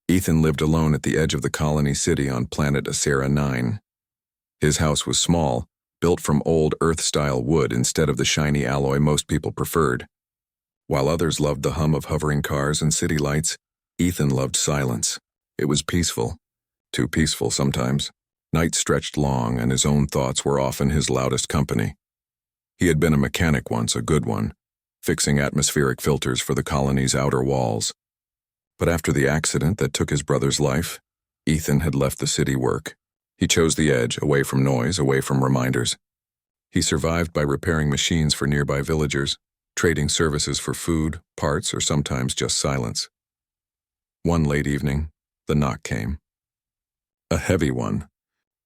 Ethan lived alone at the edge of the colony city on planet Acera 9. His house was small, built from old Earth-style wood instead of the shiny alloy most people preferred. While others loved the hum of hovering cars and city lights, Ethan loved silence. It was peaceful. Too peaceful sometimes. Nights stretched long, and his own thoughts were often his loudest company. He had been a mechanic once, a good one, fixing atmospheric filters for the colony's outer walls. But after the accident that took his brother's life, Ethan had left the city work. He chose the edge, away from noise, away from reminders. He survived by repairing machines for nearby villagers, trading services for food, parts, or sometimes just silence. One late evening, the knock came. A heavy one.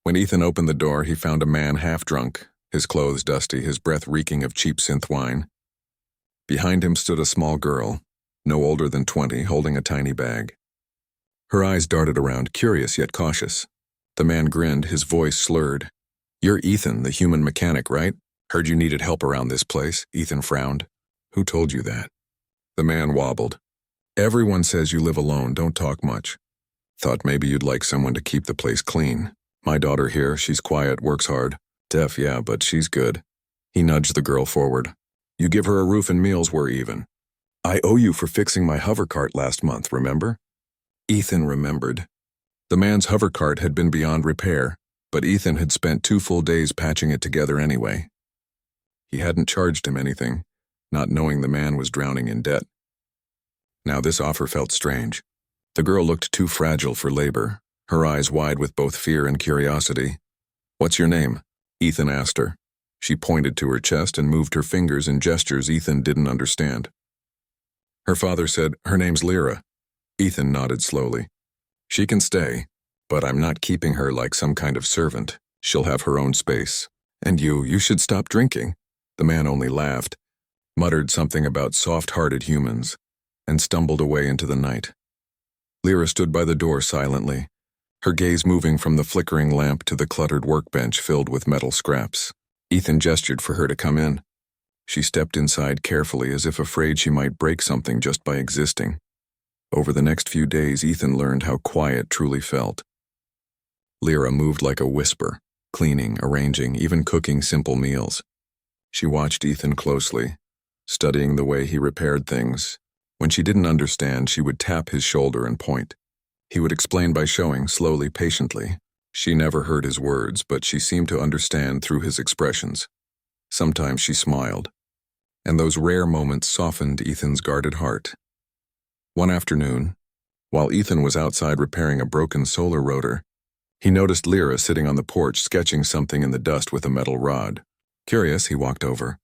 When Ethan opened the door, he found a man half-drunk, his clothes dusty, his breath reeking of cheap synth wine. Behind him stood a small girl, no older than 20, holding a tiny bag. Her eyes darted around, curious yet cautious. The man grinned, his voice slurred. "You're Ethan, the human mechanic, right? Heard you needed help around this place." Ethan frowned. "Who told you that?" The man wobbled. "Everyone says you live alone, don't talk much. Thought maybe you'd like someone to keep the place clean. My daughter here, she's quiet, works hard. Deaf, yeah, but she's good." He nudged the girl forward. "You give her a roof and meals, we're even. I owe you for fixing my hover cart last month, remember?" Ethan remembered. The man's hover cart had been beyond repair, but Ethan had spent 2 full days patching it together anyway. He hadn't charged him anything, not knowing the man was drowning in debt. Now this offer felt strange. The girl looked too fragile for labor, her eyes wide with both fear and curiosity. "What's your name?" Ethan asked her. She pointed to her chest and moved her fingers in gestures Ethan didn't understand. Her father said, "Her name's Lyra." Ethan nodded slowly. "She can stay, but I'm not keeping her like some kind of servant. She'll have her own space. And you should stop drinking." The man only laughed, muttered something about soft-hearted humans, and stumbled away into the night. Lyra stood by the door silently, her gaze moving from the flickering lamp to the cluttered workbench filled with metal scraps. Ethan gestured for her to come in. She stepped inside carefully, as if afraid she might break something just by existing. Over the next few days, Ethan learned how quiet truly felt. Lyra moved like a whisper, cleaning, arranging, even cooking simple meals. She watched Ethan closely, studying the way he repaired things. When she didn't understand, she would tap his shoulder and point. He would explain by showing, slowly, patiently. She never heard his words, but she seemed to understand through his expressions. Sometimes she smiled, and those rare moments softened Ethan's guarded heart. One afternoon, while Ethan was outside repairing a broken solar rotor, he noticed Lyra sitting on the porch sketching something in the dust with a metal rod. Curious, he walked over.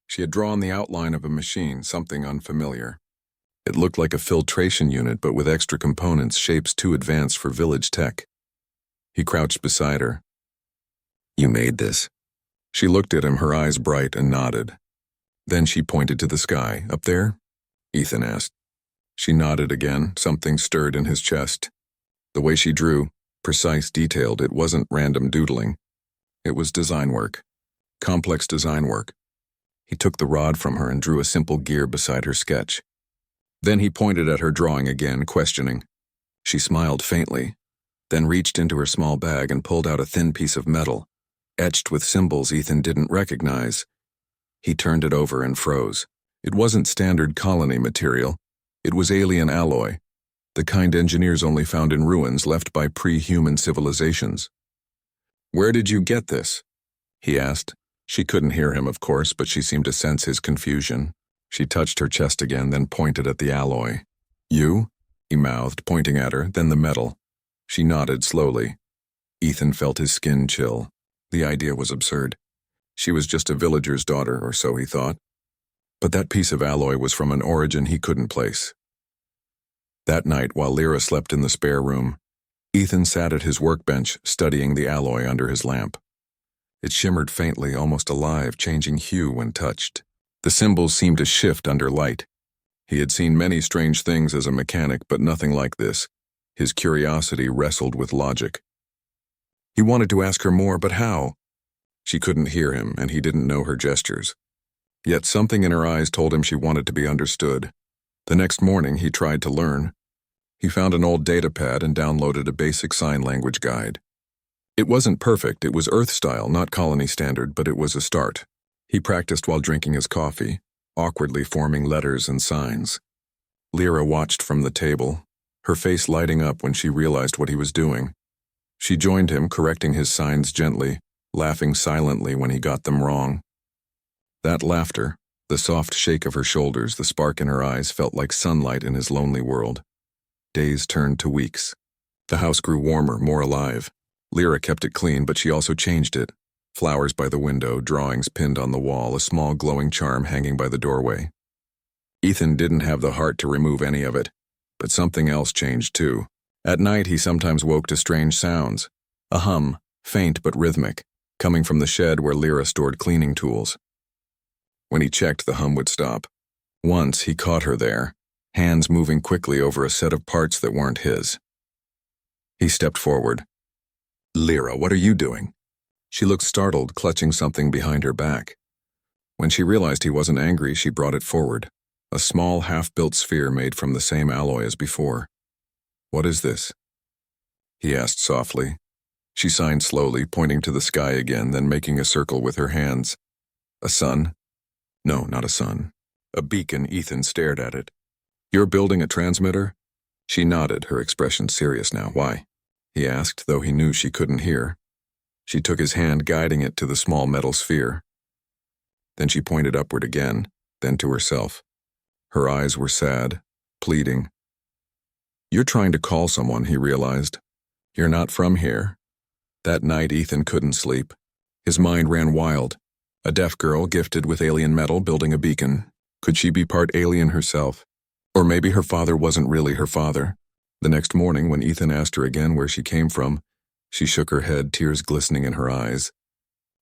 She had drawn the outline of a machine, something unfamiliar. It looked like a filtration unit, but with extra components, shapes too advanced for village tech. He crouched beside her. "You made this?" She looked at him, her eyes bright, and nodded. Then she pointed to the sky. "Up there?" Ethan asked. She nodded again. Something stirred in his chest. The way she drew, precise, detailed, it wasn't random doodling. It was design work. Complex design work. He took the rod from her and drew a simple gear beside her sketch. Then he pointed at her drawing again, questioning. She smiled faintly, then reached into her small bag and pulled out a thin piece of metal, etched with symbols Ethan didn't recognize. He turned it over and froze. It wasn't standard colony material. It was alien alloy, the kind engineers only found in ruins left by pre-human civilizations. "Where did you get this?" he asked. She couldn't hear him, of course, but she seemed to sense his confusion. She touched her chest again, then pointed at the alloy. "You?" he mouthed, pointing at her, then the metal. She nodded slowly. Ethan felt his skin chill. The idea was absurd. She was just a villager's daughter, or so he thought. But that piece of alloy was from an origin he couldn't place. That night, while Lyra slept in the spare room, Ethan sat at his workbench, studying the alloy under his lamp. It shimmered faintly, almost alive, changing hue when touched. The symbols seemed to shift under light. He had seen many strange things as a mechanic, but nothing like this. His curiosity wrestled with logic. He wanted to ask her more, but how? She couldn't hear him, and he didn't know her gestures. Yet something in her eyes told him she wanted to be understood. The next morning, he tried to learn. He found an old datapad and downloaded a basic sign language guide. It wasn't perfect, it was Earth-style, not colony standard, but it was a start. He practiced while drinking his coffee, awkwardly forming letters and signs. Lyra watched from the table, her face lighting up when she realized what he was doing. She joined him, correcting his signs gently, laughing silently when he got them wrong. That laughter, the soft shake of her shoulders, the spark in her eyes felt like sunlight in his lonely world. Days turned to weeks. The house grew warmer, more alive. Lyra kept it clean, but she also changed it. Flowers by the window, drawings pinned on the wall, a small glowing charm hanging by the doorway. Ethan didn't have the heart to remove any of it, but something else changed too. At night he sometimes woke to strange sounds. A hum, faint but rhythmic, coming from the shed where Lyra stored cleaning tools. When he checked, the hum would stop. Once he caught her there, hands moving quickly over a set of parts that weren't his. He stepped forward. "Lyra, what are you doing?" She looked startled, clutching something behind her back. When she realized he wasn't angry, she brought it forward. A small, half-built sphere made from the same alloy as before. "What is this?" he asked softly. She signed slowly, pointing to the sky again, then making a circle with her hands. "A sun?" "No, not a sun. A beacon." Ethan stared at it. "You're building a transmitter?" She nodded, her expression serious now. "Why?" he asked, though he knew she couldn't hear. She took his hand, guiding it to the small metal sphere. Then she pointed upward again, then to herself. Her eyes were sad, pleading. "You're trying to call someone," he realized. "You're not from here." That night Ethan couldn't sleep. His mind ran wild. A deaf girl gifted with alien metal building a beacon. Could she be part alien herself? Or maybe her father wasn't really her father. The next morning, when Ethan asked her again where she came from, she shook her head, tears glistening in her eyes.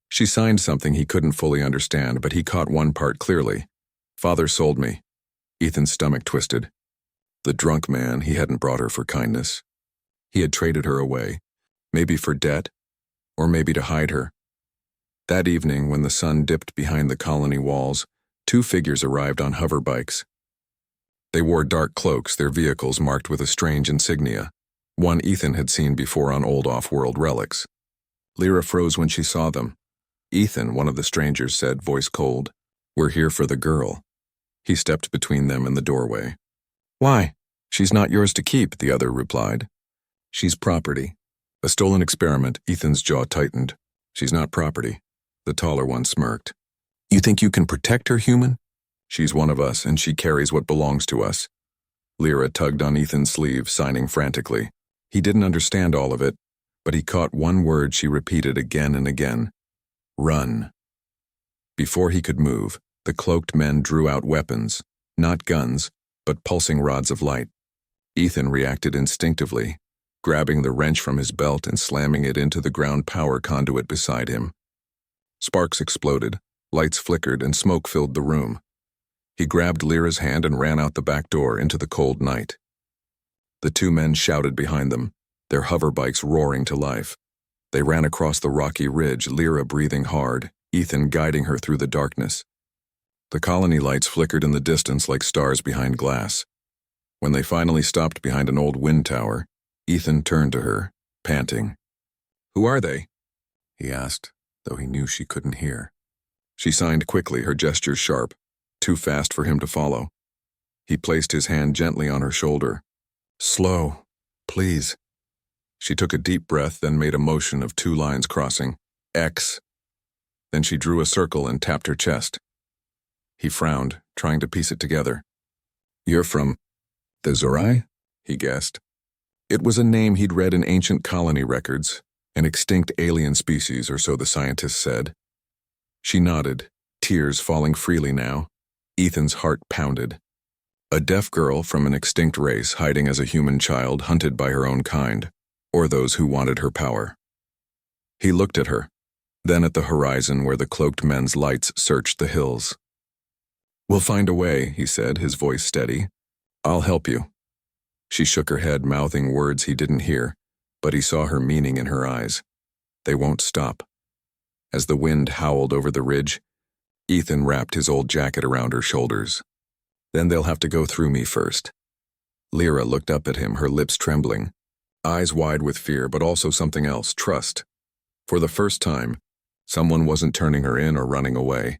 She signed something he couldn't fully understand, but he caught one part clearly. "Father sold me." Ethan's stomach twisted. The drunk man, he hadn't brought her for kindness. He had traded her away, maybe for debt, or maybe to hide her. That evening, when the sun dipped behind the colony walls, two figures arrived on hover bikes. They wore dark cloaks, their vehicles marked with a strange insignia, one Ethan had seen before on old off-world relics. Lyra froze when she saw them. "Ethan," one of the strangers said, voice cold, "we're here for the girl." He stepped between them and the doorway. "Why?" "She's not yours to keep," the other replied. "She's property." A stolen experiment, Ethan's jaw tightened. "She's not property." The taller one smirked. "You think you can protect her, human?" "She's one of us, and she carries what belongs to us." Lyra tugged on Ethan's sleeve, signing frantically. He didn't understand all of it, but he caught one word she repeated again and again. "Run." Before he could move, the cloaked men drew out weapons, not guns, but pulsing rods of light. Ethan reacted instinctively, grabbing the wrench from his belt and slamming it into the ground power conduit beside him. Sparks exploded, lights flickered, and smoke filled the room. He grabbed Lyra's hand and ran out the back door into the cold night. The two men shouted behind them, their hover bikes roaring to life. They ran across the rocky ridge, Lyra breathing hard, Ethan guiding her through the darkness. The colony lights flickered in the distance like stars behind glass. When they finally stopped behind an old wind tower, Ethan turned to her, panting. "Who are they?" he asked, though he knew she couldn't hear. She signed quickly, her gestures sharp, too fast for him to follow. He placed his hand gently on her shoulder. "Slow, please." She took a deep breath, then made a motion of two lines crossing. X. Then she drew a circle and tapped her chest. He frowned, trying to piece it together. "You're from the Zorai?" he guessed. It was a name he'd read in ancient colony records, an extinct alien species, or so the scientists said. She nodded, tears falling freely now. Ethan's heart pounded. A deaf girl from an extinct race hiding as a human child hunted by her own kind, or those who wanted her power. He looked at her, then at the horizon where the cloaked men's lights searched the hills. "We'll find a way," he said, his voice steady. "I'll help you." She shook her head, mouthing words he didn't hear, but he saw her meaning in her eyes. They won't stop. As the wind howled over the ridge, Ethan wrapped his old jacket around her shoulders. "Then they'll have to go through me first." Lyra looked up at him, her lips trembling, eyes wide with fear, but also something else, trust. For the first time, someone wasn't turning her in or running away.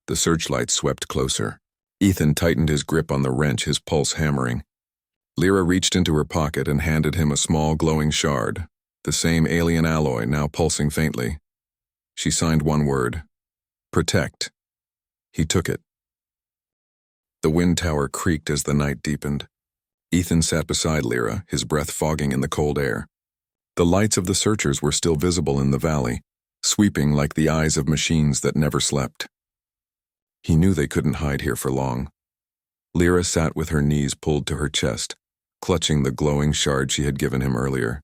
The searchlight swept closer. Ethan tightened his grip on the wrench, his pulse hammering. Lyra reached into her pocket and handed him a small glowing shard, the same alien alloy now pulsing faintly. She signed one word, protect. He took it. The wind tower creaked as the night deepened. Ethan sat beside Lyra, his breath fogging in the cold air. The lights of the searchers were still visible in the valley, sweeping like the eyes of machines that never slept. He knew they couldn't hide here for long. Lyra sat with her knees pulled to her chest, clutching the glowing shard she had given him earlier.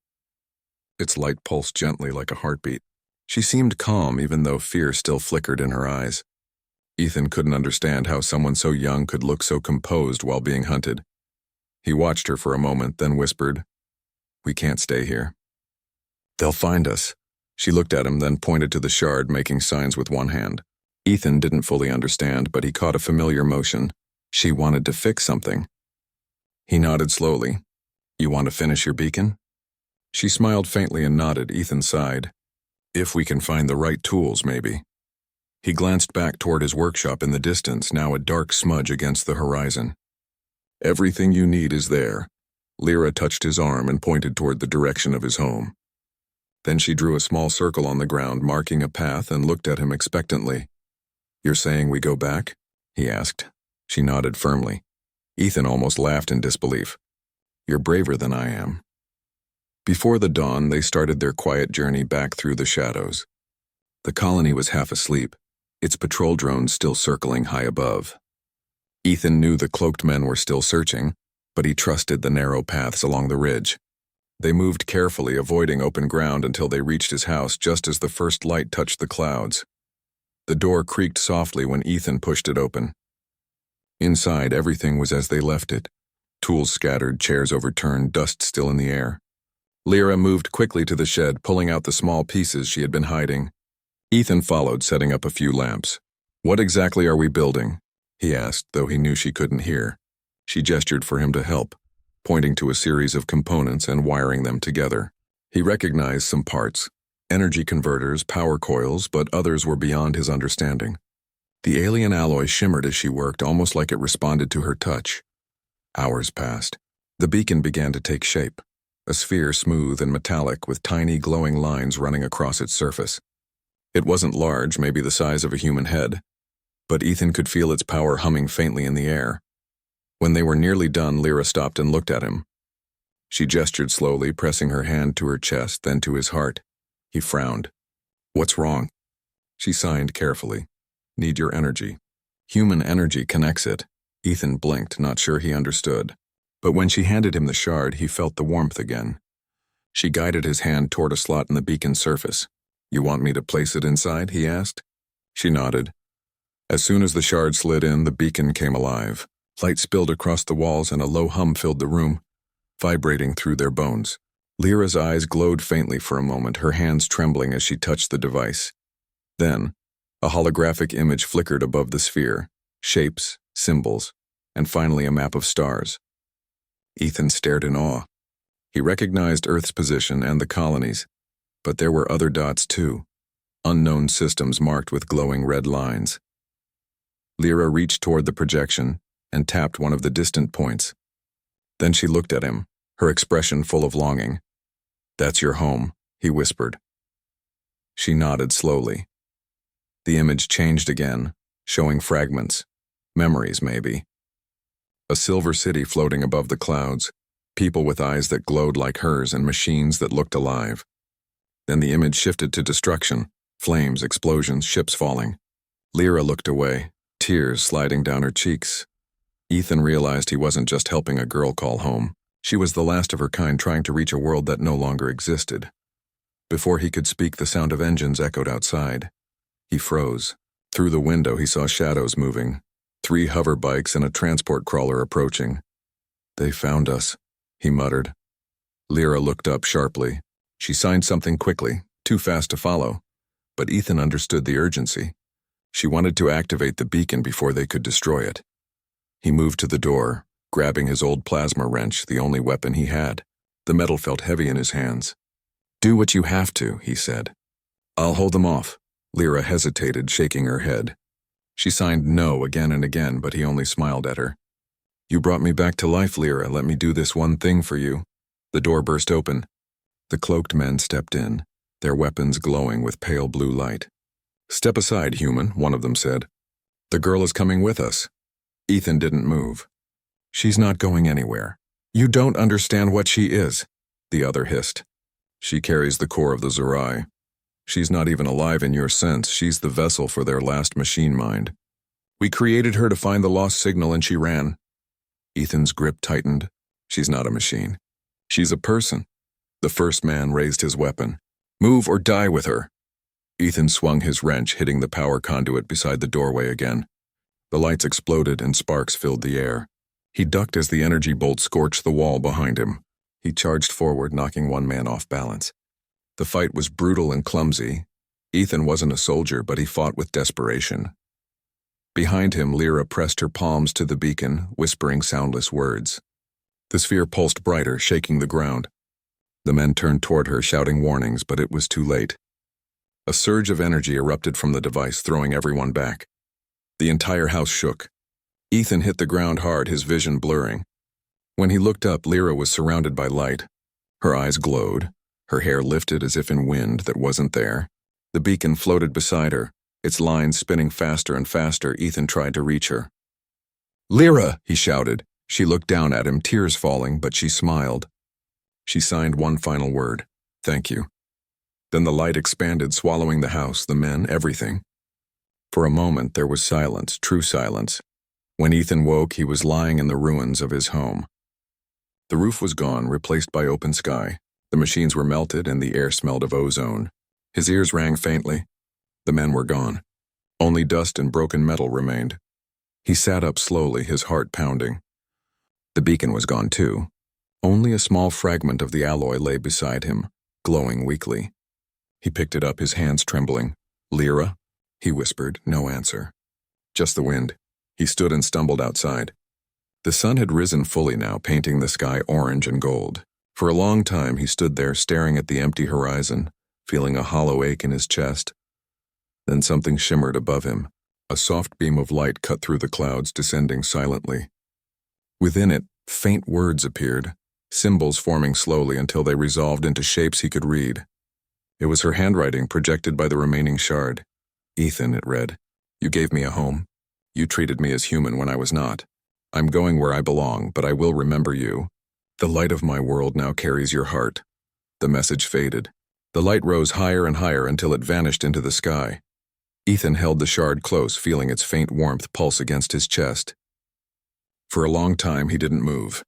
Its light pulsed gently like a heartbeat. She seemed calm even though fear still flickered in her eyes. Ethan couldn't understand how someone so young could look so composed while being hunted. He watched her for a moment, then whispered, "We can't stay here. They'll find us." She looked at him, then pointed to the shard, making signs with one hand. Ethan didn't fully understand, but he caught a familiar motion. She wanted to fix something. He nodded slowly. "You want to finish your beacon?" She smiled faintly and nodded. Ethan sighed. "If we can find the right tools, maybe." He glanced back toward his workshop in the distance, now a dark smudge against the horizon. "Everything you need is there." Lyra touched his arm and pointed toward the direction of his home. Then she drew a small circle on the ground, marking a path, and looked at him expectantly. "You're saying we go back?" he asked. She nodded firmly. Ethan almost laughed in disbelief. "You're braver than I am." Before the dawn, they started their quiet journey back through the shadows. The colony was half asleep, its patrol drones still circling high above. Ethan knew the cloaked men were still searching, but he trusted the narrow paths along the ridge. They moved carefully, avoiding open ground until they reached his house just as the first light touched the clouds. The door creaked softly when Ethan pushed it open. Inside, everything was as they left it. Tools scattered, chairs overturned, dust still in the air. Lyra moved quickly to the shed, pulling out the small pieces she had been hiding. Ethan followed, setting up a few lamps. "What exactly are we building?" he asked, though he knew she couldn't hear. She gestured for him to help, pointing to a series of components and wiring them together. He recognized some parts, energy converters, power coils, but others were beyond his understanding. The alien alloy shimmered as she worked, almost like it responded to her touch. Hours passed. The beacon began to take shape, a sphere smooth and metallic with tiny glowing lines running across its surface. It wasn't large, maybe the size of a human head, but Ethan could feel its power humming faintly in the air. When they were nearly done, Lyra stopped and looked at him. She gestured slowly, pressing her hand to her chest, then to his heart. He frowned. "What's wrong?" She signed carefully. "Need your energy." Human energy connects it. Ethan blinked, not sure he understood. But when she handed him the shard, he felt the warmth again. She guided his hand toward a slot in the beacon's surface. "You want me to place it inside?" he asked. She nodded. As soon as the shard slid in, the beacon came alive. Light spilled across the walls and a low hum filled the room, vibrating through their bones. Lyra's eyes glowed faintly for a moment, her hands trembling as she touched the device. Then, a holographic image flickered above the sphere, shapes, symbols, and finally a map of stars. Ethan stared in awe. He recognized Earth's position and the colonies, but there were other dots too, unknown systems marked with glowing red lines. Lyra reached toward the projection and tapped one of the distant points. Then she looked at him, her expression full of longing. "That's your home," he whispered. She nodded slowly. The image changed again, showing fragments, memories maybe. A silver city floating above the clouds, people with eyes that glowed like hers and machines that looked alive. Then the image shifted to destruction, flames, explosions, ships falling. Lyra looked away, tears sliding down her cheeks. Ethan realized he wasn't just helping a girl call home. She was the last of her kind trying to reach a world that no longer existed. Before he could speak, the sound of engines echoed outside. He froze. Through the window, he saw shadows moving, 3 hover bikes and a transport crawler approaching. "They found us," he muttered. Lyra looked up sharply. She signed something quickly, too fast to follow, but Ethan understood the urgency. She wanted to activate the beacon before they could destroy it. He moved to the door, grabbing his old plasma wrench, the only weapon he had. The metal felt heavy in his hands. "Do what you have to," he said. "I'll hold them off." Lyra hesitated, shaking her head. She signed no again and again, but he only smiled at her. "You brought me back to life, Lyra. Let me do this one thing for you." The door burst open. The cloaked men stepped in, their weapons glowing with pale blue light. "Step aside, human," one of them said. "The girl is coming with us." Ethan didn't move. "She's not going anywhere. You don't understand what she is," the other hissed. "She carries the core of the Zerai. She's not even alive in your sense. She's the vessel for their last machine mind. We created her to find the lost signal and she ran." Ethan's grip tightened. "She's not a machine. She's a person." The first man raised his weapon. "Move or die with her." Ethan swung his wrench, hitting the power conduit beside the doorway again. The lights exploded and sparks filled the air. He ducked as the energy bolt scorched the wall behind him. He charged forward, knocking one man off balance. The fight was brutal and clumsy. Ethan wasn't a soldier, but he fought with desperation. Behind him, Lyra pressed her palms to the beacon, whispering soundless words. The sphere pulsed brighter, shaking the ground. The men turned toward her, shouting warnings, but it was too late. A surge of energy erupted from the device, throwing everyone back. The entire house shook. Ethan hit the ground hard, his vision blurring. When he looked up, Lyra was surrounded by light. Her eyes glowed, her hair lifted as if in wind that wasn't there. The beacon floated beside her, its lines spinning faster and faster. Ethan tried to reach her. "Lyra!" he shouted. She looked down at him, tears falling, but she smiled. She signed one final word, "Thank you." Then the light expanded, swallowing the house, the men, everything. For a moment there was silence, true silence. When Ethan woke, he was lying in the ruins of his home. The roof was gone, replaced by open sky. The machines were melted and the air smelled of ozone. His ears rang faintly. The men were gone. Only dust and broken metal remained. He sat up slowly, his heart pounding. The beacon was gone too. Only a small fragment of the alloy lay beside him, glowing weakly. He picked it up, his hands trembling. "Lyra?" he whispered, no answer. Just the wind. He stood and stumbled outside. The sun had risen fully now, painting the sky orange and gold. For a long time he stood there, staring at the empty horizon, feeling a hollow ache in his chest. Then something shimmered above him. A soft beam of light cut through the clouds, descending silently. Within it, faint words appeared, symbols forming slowly until they resolved into shapes he could read. It was her handwriting projected by the remaining shard. "Ethan," it read, "you gave me a home. You treated me as human when I was not. I'm going where I belong, but I will remember you. The light of my world now carries your heart." The message faded. The light rose higher and higher until it vanished into the sky. Ethan held the shard close, feeling its faint warmth pulse against his chest. For a long time he didn't move.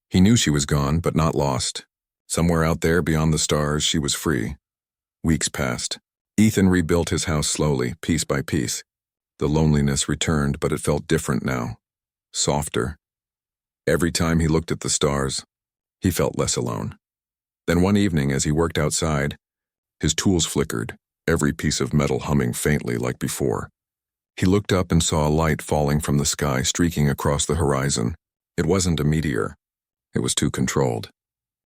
He knew she was gone, but not lost. Somewhere out there beyond the stars, she was free. Weeks passed. Ethan rebuilt his house slowly, piece by piece. The loneliness returned, but it felt different now. Softer. Every time he looked at the stars, he felt less alone. Then one evening, as he worked outside, his tools flickered, every piece of metal humming faintly like before. He looked up and saw a light falling from the sky, streaking across the horizon. It wasn't a meteor. It was too controlled.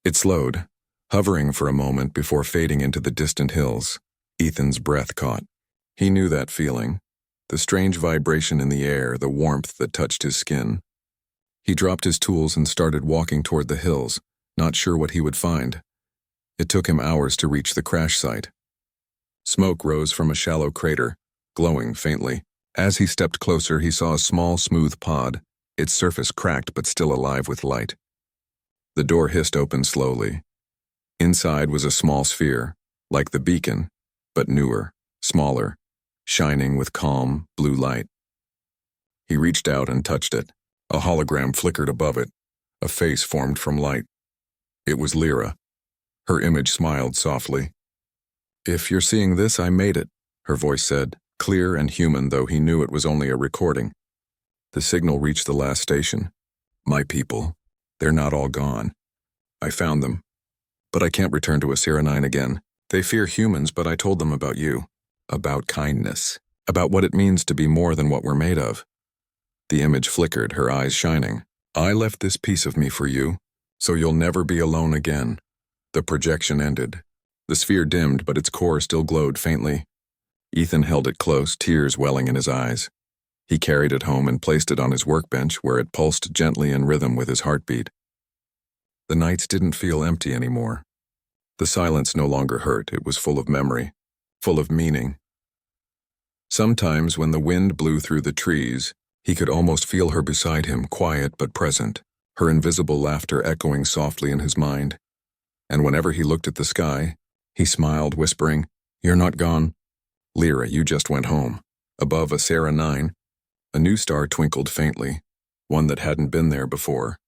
It slowed, hovering for a moment before fading into the distant hills. Ethan's breath caught. He knew that feeling. The strange vibration in the air, the warmth that touched his skin. He dropped his tools and started walking toward the hills, not sure what he would find. It took him hours to reach the crash site. Smoke rose from a shallow crater, glowing faintly. As he stepped closer, he saw a small, smooth pod, its surface cracked but still alive with light. The door hissed open slowly. Inside was a small sphere, like the beacon, but newer, smaller, shining with calm, blue light. He reached out and touched it. A hologram flickered above it. A face formed from light. It was Lyra. Her image smiled softly. "If you're seeing this, I made it," her voice said, clear and human, though he knew it was only a recording. The signal reached the last station. "My people. They're not all gone. I found them. But I can't return to Asera 9 again. They fear humans, but I told them about you. About kindness. About what it means to be more than what we're made of." The image flickered, her eyes shining. I left this piece of me for you, so you'll never be alone again. The projection ended. The sphere dimmed, but its core still glowed faintly. Ethan held it close, tears welling in his eyes. He carried it home and placed it on his workbench, where it pulsed gently in rhythm with his heartbeat. The nights didn't feel empty anymore. The silence no longer hurt. It was full of memory, full of meaning. Sometimes when the wind blew through the trees, he could almost feel her beside him, quiet but present, her invisible laughter echoing softly in his mind. And whenever he looked at the sky, he smiled, whispering, "You're not gone. Lyra, you just went home." Above Asera 9, a new star twinkled faintly, one that hadn't been there before.